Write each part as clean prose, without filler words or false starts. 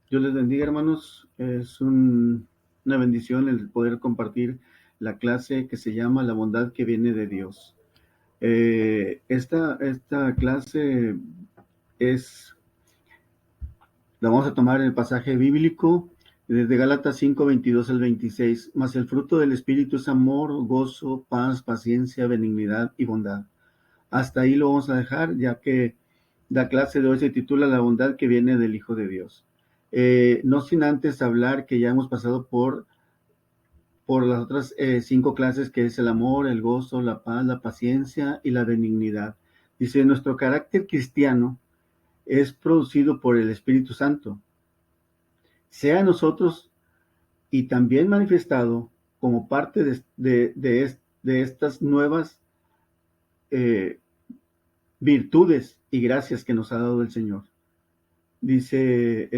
Dios les bendiga, hermanos. Es una bendición el poder compartir la clase que se llama La bondad que viene de Dios. Esta clase es, la vamos a tomar en el pasaje bíblico desde Gálatas 5, 22 al 26. Mas el fruto del Espíritu es amor, gozo, paz, paciencia, benignidad y bondad. Hasta ahí lo vamos a dejar, ya que la clase de hoy se titula La bondad que viene del Hijo de Dios. No sin antes hablar que ya hemos pasado por las otras 5 clases, que es el amor, el gozo, la paz, la paciencia y la benignidad. Dice, nuestro carácter cristiano es producido por el Espíritu Santo, sea en nosotros y también manifestado como parte de estas nuevas eh, virtudes y gracias que nos ha dado el Señor. Dice,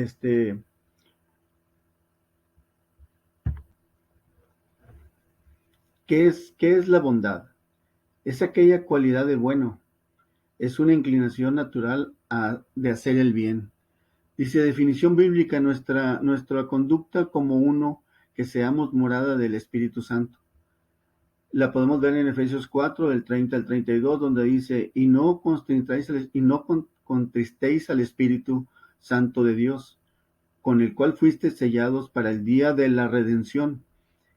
¿qué es la bondad? Es aquella cualidad de bueno, es una inclinación natural de hacer el bien. Dice, definición bíblica, nuestra conducta como uno, que seamos morada del Espíritu Santo. La podemos ver en Efesios 4, del 30 al 32, donde dice, y no contristéis al Espíritu Santo de Dios, con el cual fuisteis sellados para el día de la redención.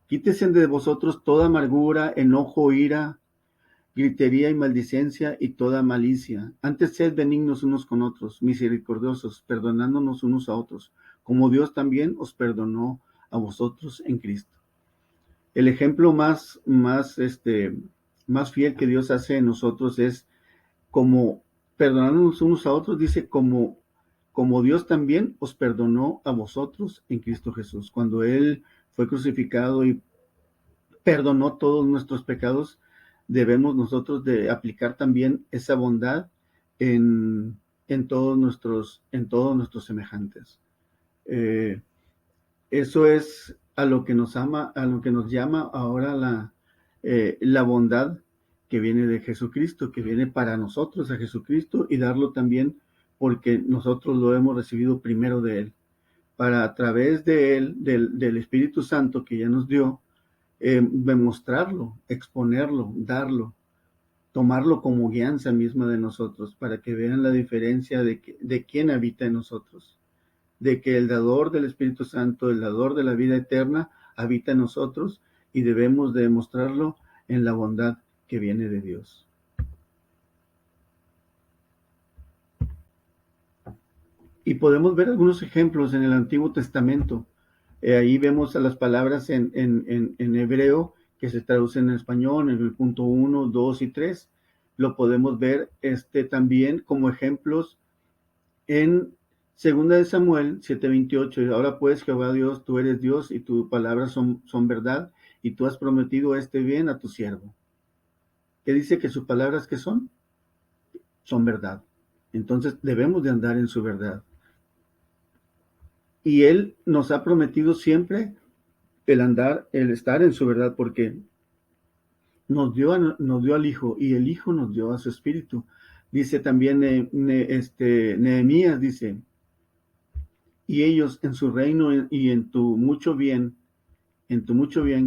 Quítese de vosotros toda amargura, enojo, ira, gritería y maldicencia y toda malicia. Antes sed benignos unos con otros, misericordiosos, perdonándonos unos a otros, como Dios también os perdonó a vosotros en Cristo. El ejemplo más fiel que Dios hace en nosotros es como perdonándonos unos a otros, dice como Dios también os perdonó a vosotros en Cristo Jesús. Cuando Él fue crucificado y perdonó todos nuestros pecados, debemos nosotros de aplicar también esa bondad en, en todos nuestros semejantes. Eh, Eso es a lo que nos ama, a lo que nos llama ahora la bondad que viene de Jesucristo, que viene para nosotros a Jesucristo, y darlo también porque nosotros lo hemos recibido primero de Él, para a través de Él, del Espíritu Santo que ya nos dio, demostrarlo, exponerlo, darlo, tomarlo como guianza misma de nosotros, para que vean la diferencia de quién habita en nosotros, de que el dador del Espíritu Santo, el dador de la vida eterna, habita en nosotros, y debemos de demostrarlo en la bondad que viene de Dios. Y podemos ver algunos ejemplos en el Antiguo Testamento. Ahí vemos a las palabras en hebreo que se traducen en español, en el punto 1, 2 y 3. Lo podemos ver también como ejemplos en Segunda de Samuel 7:28. Ahora pues, Jehová Dios, tú eres Dios y tus palabras son verdad, y tú has prometido este bien a tu siervo. ¿Qué dice que sus palabras que son? Son verdad. Entonces debemos de andar en su verdad. Y Él nos ha prometido siempre el estar en su verdad, porque nos dio al Hijo, y el Hijo nos dio a su Espíritu. Dice también Nehemías, dice, y ellos en su reino y en tu mucho bien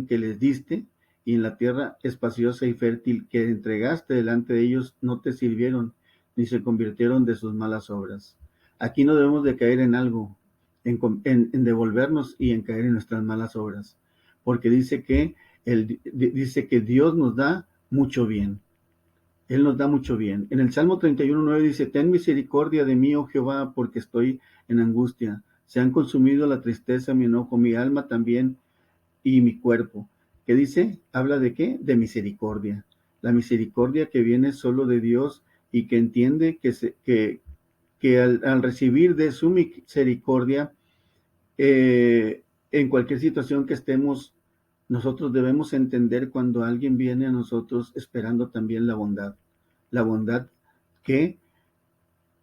que les diste, y en la tierra espaciosa y fértil que entregaste delante de ellos, no te sirvieron, ni se convirtieron de sus malas obras. Aquí no debemos de caer en algo, en devolvernos y en caer en nuestras malas obras, porque dice que Dios nos da mucho bien. Él nos da mucho bien. En el Salmo 31:9 dice, ten misericordia de mí, oh Jehová, porque estoy en angustia. Se han consumido la tristeza, mi enojo, mi alma también y mi cuerpo. ¿Qué dice? Habla de qué? De misericordia. La misericordia que viene solo de Dios, y que entiende que al recibir de su misericordia, en cualquier situación que estemos, nosotros debemos entender cuando alguien viene a nosotros esperando también la bondad que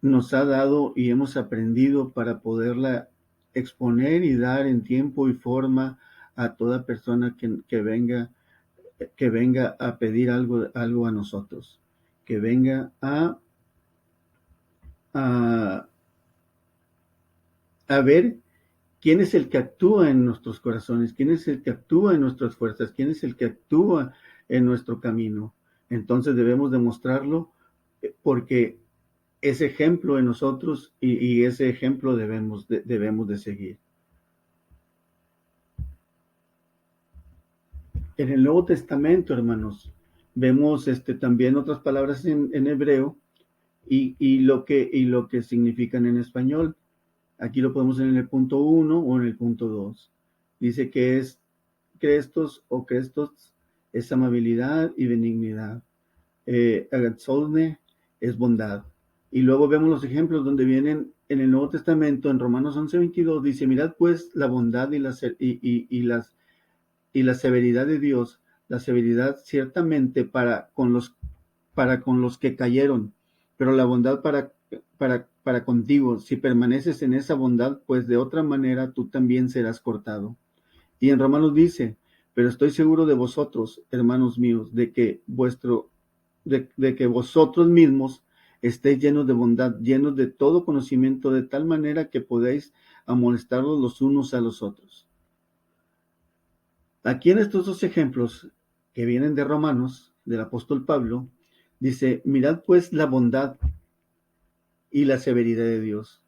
nos ha dado y hemos aprendido para poderla exponer y dar en tiempo y forma a toda persona que venga a pedir algo a nosotros, que venga a, a ver ¿Quién es el que actúa en nuestros corazones? ¿Quién es el que actúa en nuestras fuerzas? ¿Quién es el que actúa en nuestro camino? Entonces debemos demostrarlo porque es ejemplo en nosotros y ese ejemplo debemos de seguir. En el Nuevo Testamento, hermanos, vemos también otras palabras en hebreo y lo que significan en español. Aquí lo podemos ver en el punto 1 o en el punto 2. Dice que es Crestos o Crestos es amabilidad y benignidad. Agatzolne es bondad. Y luego vemos los ejemplos donde vienen en el Nuevo Testamento, en Romanos 11:22, dice, mirad pues la bondad y la severidad de Dios, la severidad ciertamente para con los que cayeron, pero la bondad para contigo. Si permaneces en esa bondad, pues de otra manera tú también serás cortado. Y en Romanos dice, pero estoy seguro de vosotros, hermanos míos, de que vosotros mismos estéis llenos de bondad, llenos de todo conocimiento, de tal manera que podéis amonestaros los unos a los otros. Aquí en estos dos ejemplos que vienen de Romanos, del apóstol Pablo, dice, mirad pues la bondad y la severidad de Dios.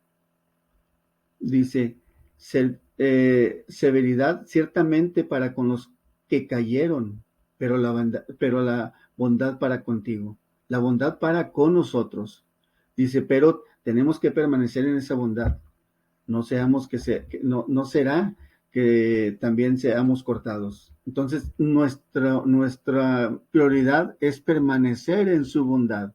Dice, severidad ciertamente para con los que cayeron, pero la bondad para contigo, la bondad para con nosotros. Dice, pero tenemos que permanecer en esa bondad. No seamos no será que también seamos cortados. Entonces, nuestra prioridad es permanecer en su bondad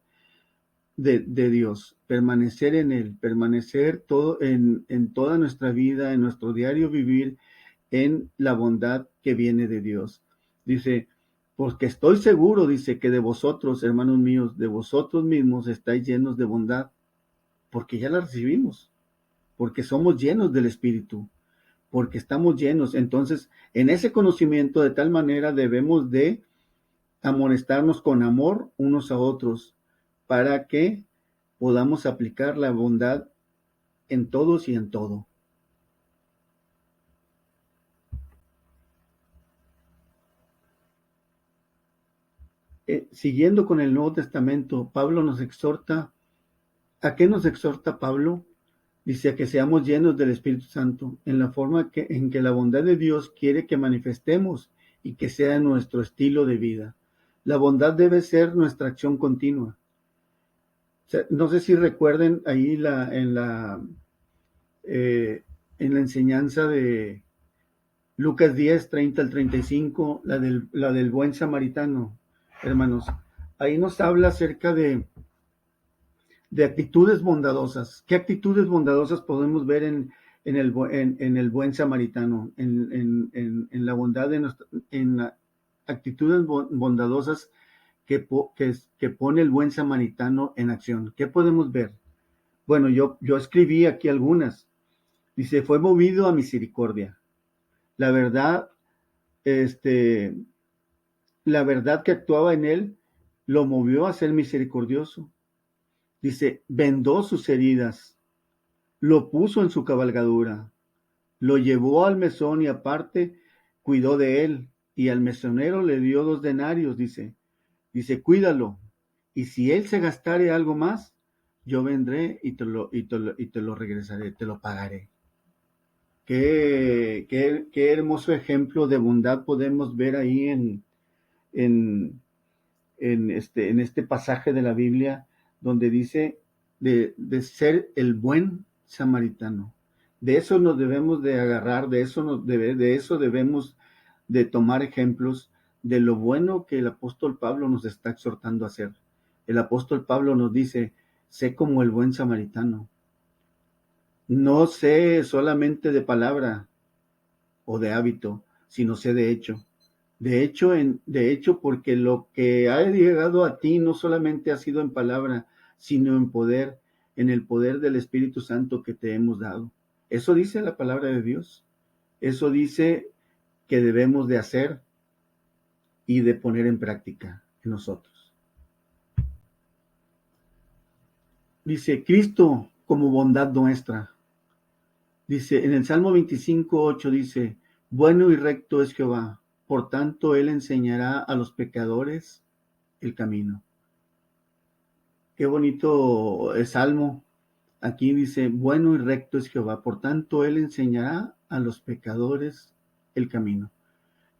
de Dios, permanecer en Él, permanecer en toda nuestra vida, en nuestro diario vivir, en la bondad que viene de Dios. Dice, porque estoy seguro, dice, que de vosotros, hermanos míos, de vosotros mismos estáis llenos de bondad, porque ya la recibimos, porque somos llenos del Espíritu, porque estamos llenos. Entonces, en ese conocimiento, de tal manera debemos de amonestarnos con amor unos a otros, para que podamos aplicar la bondad en todos y en todo. Siguiendo con el Nuevo Testamento, Pablo nos exhorta. ¿A qué nos exhorta Pablo? Dice a que seamos llenos del Espíritu Santo, en la forma en que la bondad de Dios quiere que manifestemos y que sea nuestro estilo de vida. La bondad debe ser nuestra acción continua. O sea, no sé si recuerden ahí en la enseñanza de Lucas 10, 30 al 35, la del buen samaritano, hermanos. Ahí nos habla acerca de actitudes bondadosas. ¿Qué actitudes bondadosas podemos ver en el buen samaritano? En la bondad en actitudes bondadosas que pone el buen samaritano en acción. ¿Qué podemos ver? Bueno, yo escribí aquí algunas. Dice, fue movido a misericordia. La verdad, este, la verdad que actuaba en él lo movió a ser misericordioso. Dice, vendó sus heridas, lo puso en su cabalgadura, lo llevó al mesón y aparte cuidó de él, y al mesonero le dio 2 denarios, dice, cuídalo, y si él se gastare algo más, yo vendré y te lo regresaré, te lo pagaré. Qué hermoso ejemplo de bondad podemos ver ahí en, en este pasaje de la Biblia donde dice de ser el buen samaritano. De eso nos debemos de agarrar, de eso debemos de tomar ejemplos de lo bueno que el apóstol Pablo nos está exhortando a hacer. El apóstol Pablo nos dice, sé como el buen samaritano. No sé solamente de palabra o de hábito, sino sé de hecho. De hecho, porque lo que ha llegado a ti no solamente ha sido en palabra, sino en poder, en el poder del Espíritu Santo que te hemos dado. Eso dice la palabra de Dios. Eso dice que debemos de hacer y de poner en práctica en nosotros. Dice Cristo como bondad nuestra. Dice, en el Salmo 25:8 dice, bueno y recto es Jehová, por tanto él enseñará a los pecadores el camino. Qué bonito el Salmo. Aquí dice, bueno y recto es Jehová, por tanto él enseñará a los pecadores el camino.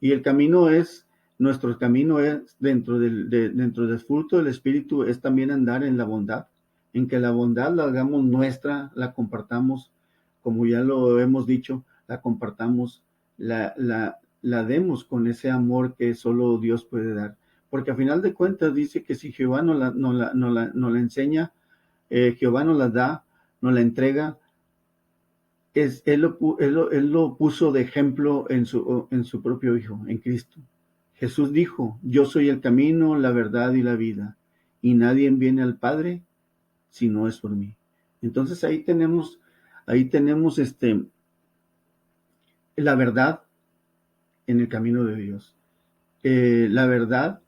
Y el camino es, nuestro camino es dentro del fruto del Espíritu, es también andar en la bondad, en que la bondad la hagamos nuestra, la compartamos, como ya lo hemos dicho, la compartamos, la demos con ese amor que solo Dios puede dar. Porque a final de cuentas dice que si Jehová nos la enseña, Jehová nos la da, nos la entrega, él lo puso de ejemplo en su propio Hijo, en Cristo. Jesús dijo, yo soy el camino, la verdad y la vida, y nadie viene al Padre si no es por mí. Entonces ahí tenemos la verdad en el camino de Dios, la verdad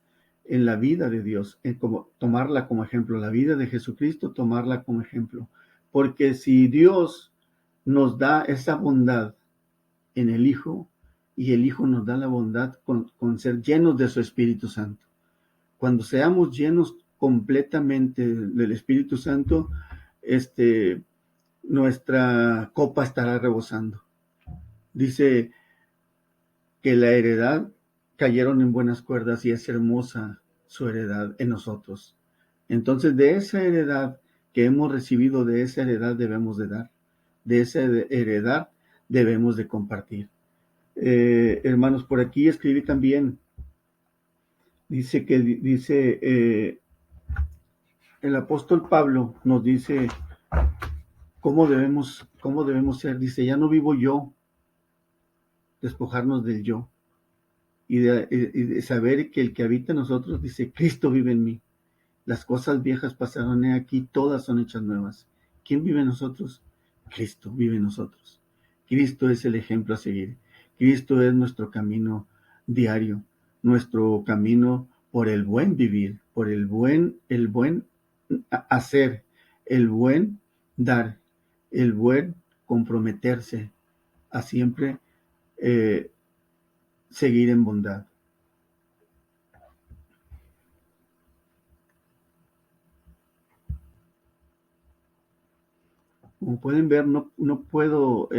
en la vida de Dios, como, tomarla como ejemplo, la vida de Jesucristo, tomarla como ejemplo. Porque si Dios nos da esa bondad en el Hijo, y el Hijo nos da la bondad con ser llenos de su Espíritu Santo. Cuando seamos llenos completamente del Espíritu Santo, nuestra copa estará rebosando. Dice que la heredad cayeron en buenas cuerdas y es hermosa su heredad en nosotros. Entonces, de esa heredad que hemos recibido, de esa heredad debemos de dar, de esa heredad debemos de compartir. Hermanos, por aquí escribí también, el apóstol Pablo nos dice cómo debemos ser. Dice, ya no vivo yo, despojarnos del yo, y de saber que el que habita en nosotros, dice, Cristo vive en mí. Las cosas viejas pasaron, aquí todas son hechas nuevas. ¿Quién vive en nosotros? Cristo vive en nosotros. Cristo es el ejemplo a seguir. Cristo es nuestro camino diario, nuestro camino por el buen vivir, por el buen hacer, el buen dar, el buen comprometerse a siempre seguir en bondad. Como pueden ver, no puedo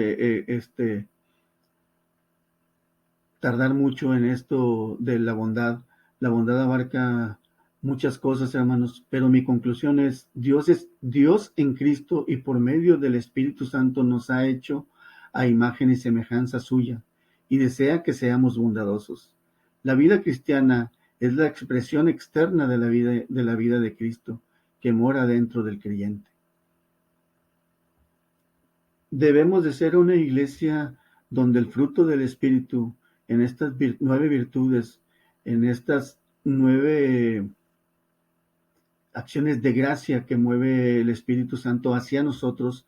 tardar mucho en esto de la bondad. La bondad abarca muchas cosas, hermanos, pero mi conclusión es Dios en Cristo, y por medio del Espíritu Santo nos ha hecho a imagen y semejanza suya, y desea que seamos bondadosos. La vida cristiana es la expresión externa de la vida de Cristo, que mora dentro del creyente. Debemos de ser una iglesia donde el fruto del Espíritu, en estas 9 virtudes, en estas 9 acciones de gracia que mueve el Espíritu Santo hacia nosotros,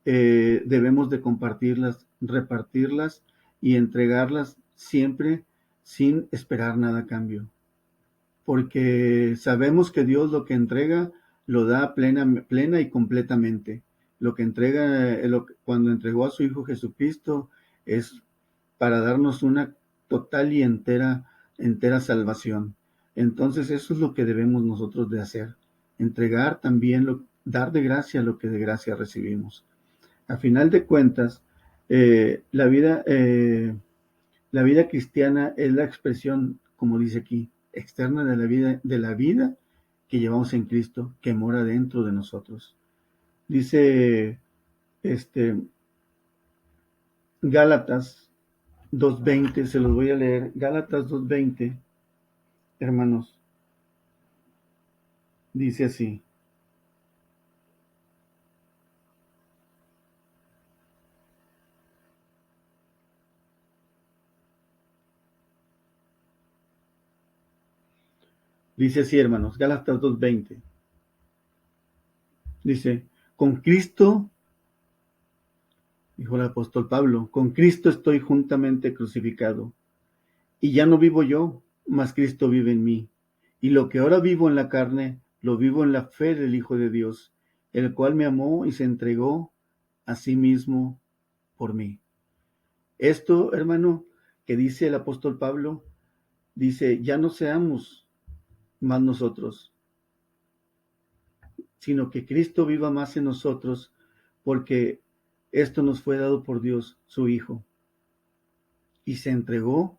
debemos de compartirlas, repartirlas y entregarlas siempre sin esperar nada a cambio. Porque sabemos que Dios lo que entrega lo da plena y completamente. Lo que entrega, cuando entregó a su Hijo Jesucristo, es para darnos una total y entera salvación. Entonces eso es lo que debemos nosotros de hacer. Entregar también, dar de gracia lo que de gracia recibimos. A final de cuentas, la vida cristiana es la expresión, como dice aquí, externa de la vida que llevamos en Cristo, que mora dentro de nosotros. Dice Gálatas 2:20, se los voy a leer. Gálatas 2:20, hermanos, dice así. Dice así, hermanos, Gálatas 2:20. Dice, con Cristo, dijo el apóstol Pablo, con Cristo estoy juntamente crucificado. Y ya no vivo yo, mas Cristo vive en mí. Y lo que ahora vivo en la carne, lo vivo en la fe del Hijo de Dios, el cual me amó y se entregó a sí mismo por mí. Esto, hermano, que dice el apóstol Pablo, dice, ya no seamos más nosotros, sino que Cristo viva más en nosotros, porque esto nos fue dado por Dios, su Hijo, y se entregó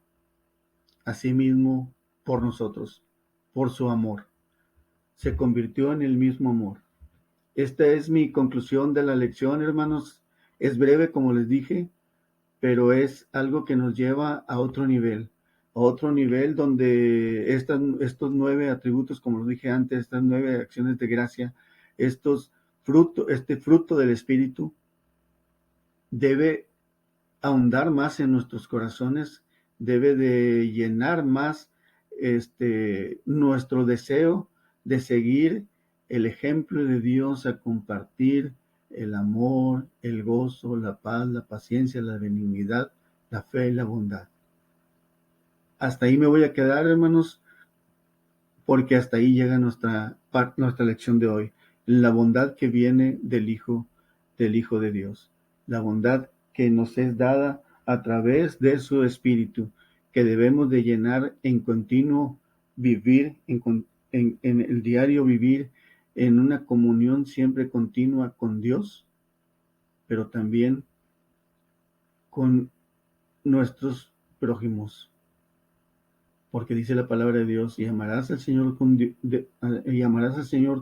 a sí mismo por nosotros, por su amor. Se convirtió en el mismo amor. Esta es mi conclusión de la lección, hermanos. Es breve, como les dije, pero es algo que nos lleva a otro nivel donde estos 9 atributos, como lo dije antes, estas 9 acciones de gracia, este fruto del Espíritu debe ahondar más en nuestros corazones, debe de llenar más nuestro deseo de seguir el ejemplo de Dios, a compartir el amor, el gozo, la paz, la paciencia, la benignidad, la fe y la bondad. Hasta ahí me voy a quedar, hermanos, porque hasta ahí llega nuestra lección de hoy. La bondad que viene del Hijo de Dios. La bondad que nos es dada a través de su Espíritu, que debemos de llenar en continuo vivir, en el diario vivir, en una comunión siempre continua con Dios, pero también con nuestros prójimos. Porque dice la palabra de Dios, y amarás al Señor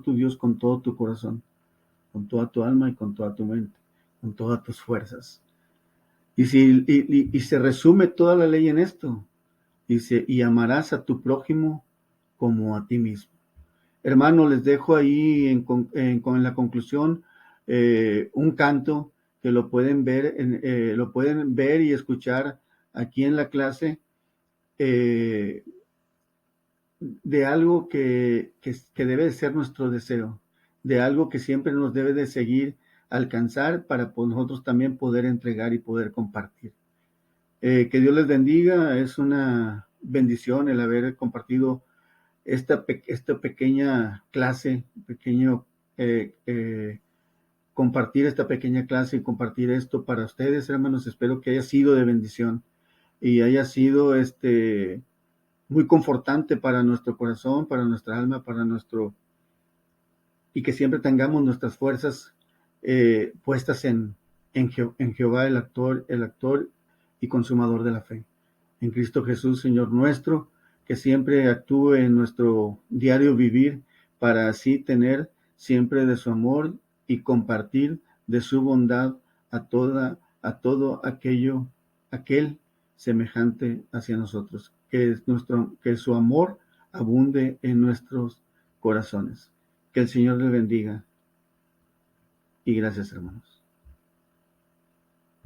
tu Dios con todo tu corazón, con toda tu alma y con toda tu mente, con todas tus fuerzas. Y se resume toda la ley en esto. Dice, y amarás a tu prójimo como a ti mismo. Hermano, les dejo ahí con la conclusión un canto que lo pueden ver y escuchar aquí en la clase, de algo que debe de ser nuestro deseo, de algo que siempre nos debe de seguir alcanzar para nosotros también poder entregar y poder compartir. Que Dios les bendiga, es una bendición el haber compartido esta pequeña clase, compartir esta pequeña clase y compartir esto para ustedes, hermanos. Espero que haya sido de bendición y haya sido muy confortante para nuestro corazón, para nuestra alma, y que siempre tengamos nuestras fuerzas puestas en Jehová, el actor y consumador de la fe. En Cristo Jesús, Señor nuestro, que siempre actúe en nuestro diario vivir para así tener siempre de su amor y compartir de su bondad a todo aquel semejante hacia nosotros. Que su amor abunde en nuestros corazones. Que el Señor les bendiga. Y gracias, hermanos.